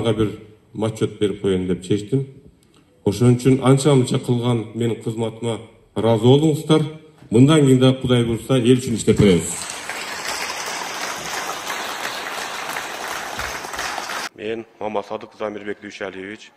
bir maçot berip koyun dep çeştim. Oşun üçün ança kılgan menin kızmatıma razı olduңуздар. Mından keyin de Kuday buyursa el üçün işlep berебиз. Men Mamasadık Zamirbek Duyşaliевич,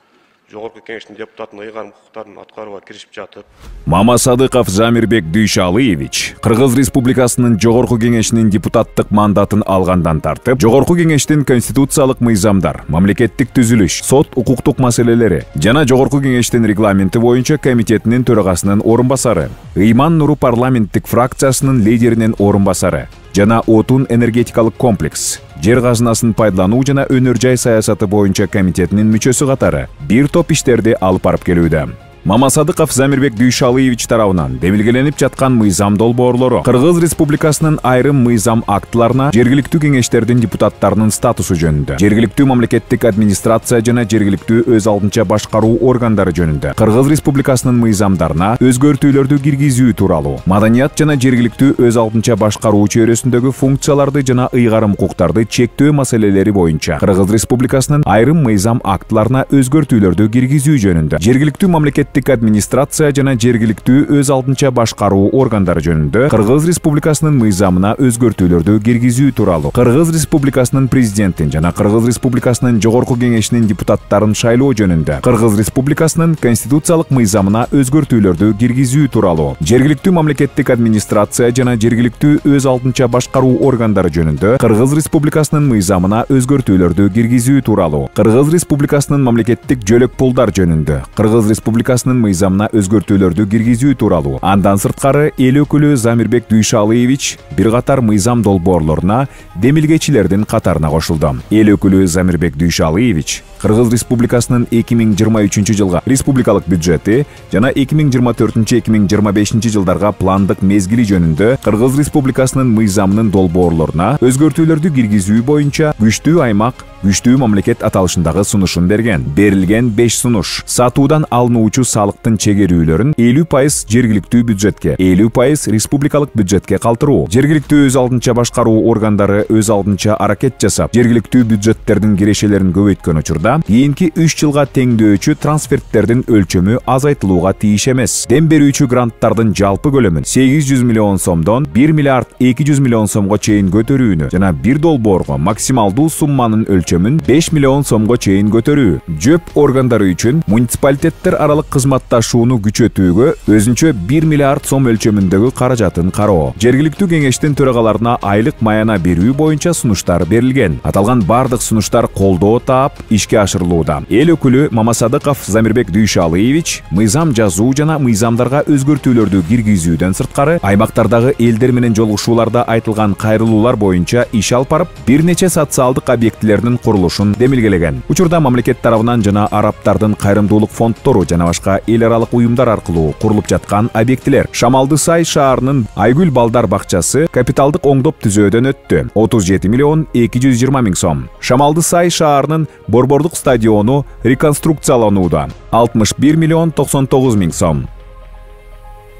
Жогорку Кеңештин депутатынын ыйгарым укуктарын аткарууга киришип жатып. Мамасадыков Замирбек Дүйшалиевич Кыргыз Республикасынын Жогорку Кеңешинин депутаттык мандатын алгандан тартып, Жогорку Кеңештин конституциялык мыйзамдар, мамлекеттик түзүлүш, сот укуктук маселелери жана Жогорку Кеңештин регламенти боюнча комитетинин төрагасынын орун басары, Ыйман Нуру парламенттик фракциясынын лидеринин орун басары жана отун энергетикалык комплекс, жер казынасын пайдалануу жана өнөр жай саясаты боюнча комитетинин мүчөсү катары бир топ иштерди алып барып келүүдө. Мамасадыков Замирбек Дүйшалиевич тарабынан демилгеленип жаткан мыйзам долбоорлору Кыргыз Республикасынын айрым мыйзам актыларына жергиликтүү кеңештердин депутаттарынын статусу жөнүндө, жергиликтүү мамлекеттик администрация жана жергиликтүү өз алдынча башкаруу органдары жөнүндө, Кыргыз Республикасынын мыйзамдарына өзгөртүүлөрдү киргизүү тууралуу, маданият жана жергиликтүү өз алдынча башкаруу чөйрөсүндөгү функцияларды жана ыйгарым укуктарды чектөө маселелери боюнча Кыргыз Республикасынын айрым мыйзам актыларына өзгөртүүлөрдү киргизүү жөнүндө, жергиликтүү мамлекеттик администрация жана жергиликтүү өз алдынча башкаруу органдары жөнүндө Кыргыз Республикасынын мыйзамына өзгөртүүлөрдү киргизүү тууралуу, Кыргыз Республикасынын президентин жана Кыргыз Республикасынын Жогорку Кеңешинин депутаттарын шайлоо жөнүндө Кыргыз Республикасынын конституциялык мыйзамына өзгөртүүлөрдү киргизүү тууралуу, жергиликтүү мамлекеттик администрация жана жергиликтүү өз алдынча башкаруу органдары жөнүндө Кыргыз Республикасынын мыйзамына өзгөртүүлөрдү киргизүү тууралуу, Кыргыз Республикасынын мамлекеттик жөлөк пулдар жөнүндө Кыргыз Республикасынын мыйзамына өзгөртүүлөрдү киргизүү тууралуу. Андан сырткары эл өкүлү Замирбек Дүйшалиевич бир катар мыйзам долбоорлоруна демилгечилердин катарына кошулду. Эл өкүлү Замирбек Дүйшалиевич Кыргыз Республикасынын 2023 жылга республикалык бюджети жана 2024-2025 жылдарга пландык мезгили жөнүндө Кыргыз Республикасынын мыйзамынын долбоорлоруна өзгөртүүлөрдү киргизүү боюнча күчтүү аймак, күчтүү мамлекет аталышындагы сунушун берген. Берилген 5 сунуш: сатуудан алынуучу салыктын чегерүүлөрүн 50% жергиликтүү бюджетке, 50% республикалык бюджетке калтыруу, жергиликтүү өз алдынча башкаруу органдары өз алдынча аракет жасап, жергиликтүү бюджеттердин кирешелерин көбөйткөн учурда кийинки 3 жылга теңдөөчү трансферттердин өлчөмү азайтылууга тийиш эмес. Дем берүүчү гранттардын жалпы көлөмүн 800 миллион сомдон 1 миллиард 200 миллион сомго чейин көтөрүүнү жана бир долбоорго максималдуу сумманын өлчөмүн 5 миллион сомго чейин көтөрүү, жөп органдары үчүн муниципалитеттер аралык кызматташууну күчөтүүгө өзүнчө 1 миллиард сом өлчөмүндөгү каражатын кароо, жергиликтүү кеңештин төрагаларына айлык маяна берүү боюнча сунуштар берилген. Аталган бардык сунуштар колдоо таап ишке ашырылууда. Эл өкүлү Мамасадыков Замирбек Дүйшалиевич мыйзам жазуу жана мыйзамдарга өзгөртүүлөрдү киргизүүдөн сырткары аймактардагы элдер менен жолугушууларда айтылган кайрылуулар боюнча иш алып барып, бир нече социалдык объектилердин курулушун демилгелеген. Учурда мамлекет тарабынан жана араптардын кайрымдуулук фонддору жана башка эл аралык уюмдар аркылуу курулуп жаткан объектилер: Шамалды Сай шаарынын Айгүл балдар бакчасы капиталдык оңдоп түзөөдөн өттү, 37 миллион 220 миң сом. Шамалды Сай шаарынын Борбордук стадиону реконструкцияланууда, 61 миллион 99 миң сом.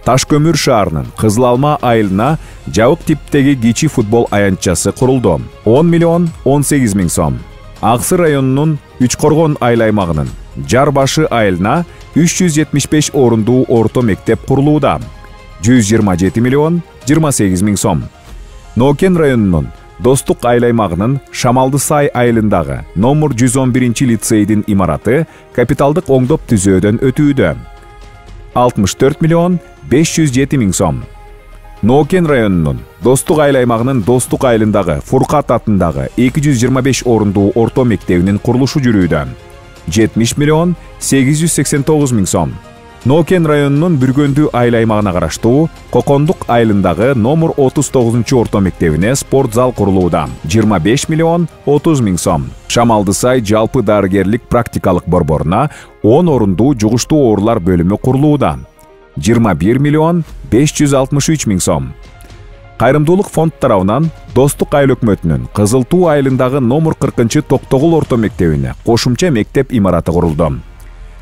Ташкөмүр шаарынын Кызыл Алма айылына жабык типтеги кичи футбол аянтчасы курулду, 10 миллион 18 миң сом. Аксы районунун Үч Коргон айыл аймагынын Жар Башы айылына 375 орундуу орто мектеп курулууда, 127 миллион 28 миң сом. Нокен районунун Достук айыл аймагынын Шамалды Сай айылындагы номер 111 лицейдин имараты капиталдык оңдоп түзөөдөн өтүүдө, 64 миллион 507 миң сом. Нокен районунун Достук айыл аймагынын Достук айылындагы Фуркат атындагы 225 орундуу орто мектебинин курулушу жүрүүдө, 70 миллион 889 миң сом. Нокен районунун Бүргөндүү айыл аймагына караштуу Кокондук айылындагы номер 39 орто мектебине спорт зал курулууда, 25 миллион 30 миң сом. Шамалды Сай жалпы дарыгерлик практикалык борборуна 10 орундуу жугуштуу оорулар бөлүмү курулууда, 21 миллион 563 миң сом. Кайрымдуулук фонд тарабынан Достук айыл өкмөтүнүн Кызыл Туу айылындагы номер 40 Токтогул орто мектебине кошумча мектеп имараты курулду.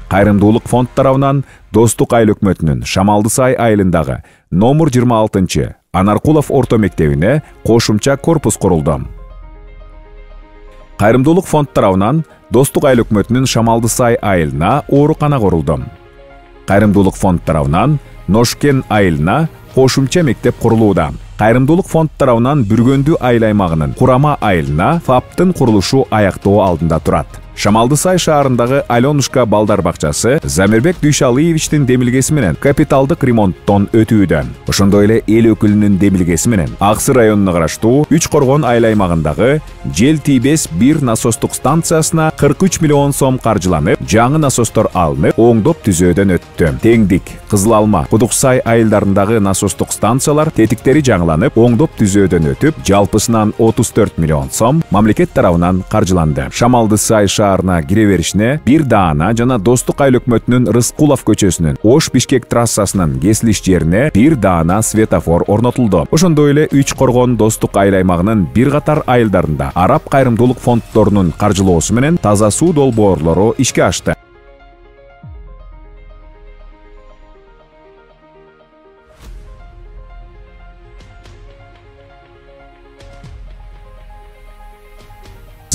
Кайрымдуулук фонд тарабынан Достук айыл өкмөтүнүн Шамалды Сай айылындагы номер 26 Анаркулов орто мектебине кошумча корпус курулду. Кайрымдуулук фонд тарабынан Достук айыл өкмөтүнүн Шамалды Сай айылына оорукана курулду. Кайрымдуулук фонд тарабынан Ношкен айылына кошумча мектеп курулууда. Кайрымдуулук фонд тарабынан Бүргөндү айыл аймагынын Курама айылына ФАПтын курулушу аяктоо алдында турат. Шамалды Сай шаарындагы Аленушка балдар бакчасы Замирбек Дүйшалиевичтин демилгеси менен капиталдык ремонттон өтүүдө. Ошондой эле эл өкүлүнүн демилгеси менен Аксы районуна караштуу Үч Коргон айыл аймагындагы жел тийбес бир насостук станциясына 43 миллион сом каржыланып, жаңы насостор алынып, оңдоп түзөөдөн өттү. Теңдик, Кызыл Алма, Кудуксай айылдарындагы насостук станциялар тетиктери жаңыланып, оңдоп түзөөдөн өтүп, жалпысынан 34 миллион сом мамлекет тарабынан каржыланды. Шамалды Сай шаарына кире беришине бир даана жана Достук айыл өкмөтүнүн Рыскулов көчөсүнүн Ош-Бишкек трассасынын кесилиш жерине бир даана светофор орнотулду. Ошондой эле Үч Коргон Достук айыл аймагынын бир катар айылдарында араб кайрымдуулук фонддорунун каржылоосу менен таза суу долбоорлору ишке ашты.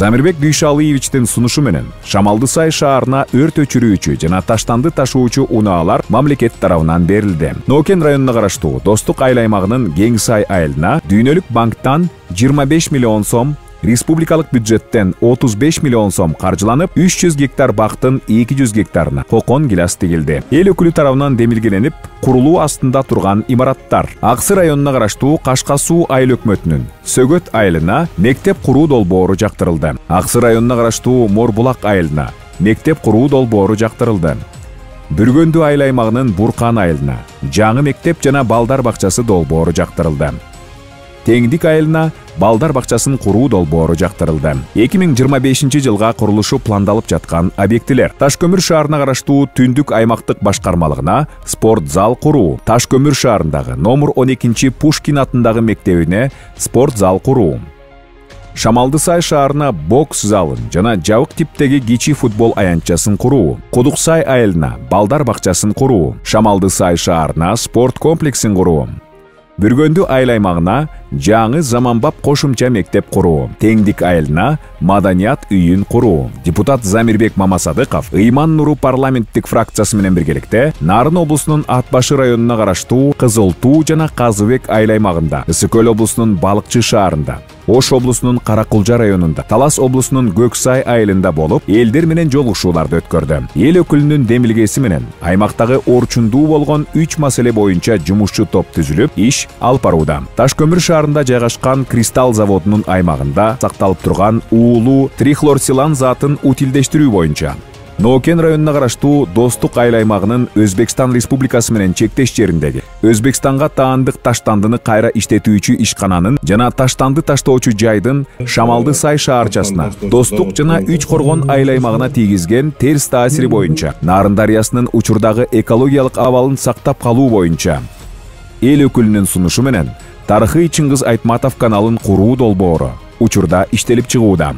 Замирбек Дүйшалиевичтин сунушу менен Шамалды Сай шаарына өрт өчүрүүчү жана таштанды ташуучу унаалар мамлекет тарабынан берилди. Нокен районуна караштуу Достук айыл аймагынын Кеңсай айылына Дүйнөлүк банктан 25 миллион сом, республикалык бюджеттен 35 миллион сом каржыланып, 300 гектар бактын 200 гектарына кокон гилас тигилди. Эл өкүлү тарабынан демилгеленип, курулуу астында турган имараттар. Аксы районуна караштуу Кашка суу айыл өкмөтүнүн Сөгөт айылына мектеп куруу долбоору жактырылды. Аксы районуна караштуу Морбулак айылына мектеп куруу долбоору жактырылды. Бүргөндү айыл аймагынын Буркан айылына жаңы мектеп жана балдар бакчасы долбоору жактырылды. Теңдик айылына балдар бакчасын куруу долбоору жактырылды. 2025 жылга курулушу пландалып жаткан объектилер: Ташкөмүр шаарына караштуу Түндүк аймактык башкармалыгына спорт зал куруу, Ташкөмүр шаарындагы номер 12 Пушкин атындагы мектебине спорт зал куруу, Шамалды Сай шаарына бокс залын жана жабык типтеги кичи футбол аянтчасын куруу, Кудуксай айылына балдар бакчасын куруу, Шамалды Сай шаарына спорт комплексин куруу, Бүргөндү айыл аймагына жаңы заманбап кошумча мектеп куруу, Теңдик айылына маданият үйүн куруу. Депутат Замирбек Мамасадыков Ыйман Нуру парламенттик фракциясы менен биргеликте Нарын облусунун Ат Башы районуна караштуу Кызыл Туу жана Казыбек айыл аймагында, Ысык Көл облусунун Балыкчы шаарында, Ош облусунун Каракулжа районунда, Талас облусунун Көксай айылында болуп, элдер менен жолугушууларды өткөрдү. Эл өкүлүнүн демилгеси менен аймактагы орчундуу болгон 3 маселе боюнча жумушчу топ түзүлүп, иш алып барууда. Ташкөмүр шаарында жайгашкан Кристалл заводунун аймагында сакталып турган уулуу трихлорсилан затын утилдештирүү боюнча, Нокен районуна караштуу Достук айыл аймагынын Өзбекстан Республикасы менен чектеш жериндеги Өзбекстанга таандык таштандыны кайра иштетүүчү ишкананын жана таштанды таштоочу жайдын Шамалды Сай шаарчасына, Достук жана Үч Коргон айыл аймагына тийгизген терс таасири боюнча, Нарын дарыясынын учурдагы экологиялык абалын сактап калуу боюнча эл өкүлүнүн сунушу менен тарыхый Чыңгыз Айтматов каналын куруу долбоору учурда иштелип чыгууда.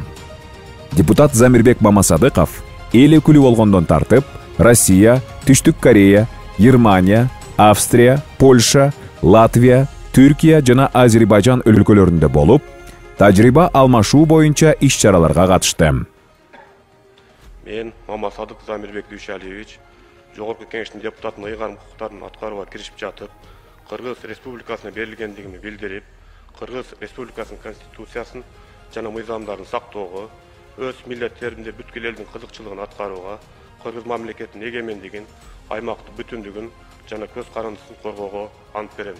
Депутат Замирбек Мамасадыков эл өкүлү болгондон тартып, Россия, Түштүк Корея, Германия, Австрия, Польша, Латвия, Түркия жана Азербайжан өлкөлөрүндө болуп, тажрыйба алмашуу боюнча иш-чараларга катышты. Мен Мамасадык Замирбек Дүйшалиевич Жогорку Кеңештин депутатынын ыйгарым укуктарын аткарууга киришип жатып, Кыргыз Республикасына берилгендигин билдирип, Кыргыз Республикасынын конституциясын жана мыйзамдарын сактоого, өз миллеттеринде бүткүл элдин кызыкчылыгын аткарууга, Кыргыз мамлекетинин эгемендигин, аймактык бүтүндүгүн жана көз карандысын коргоого ант берем.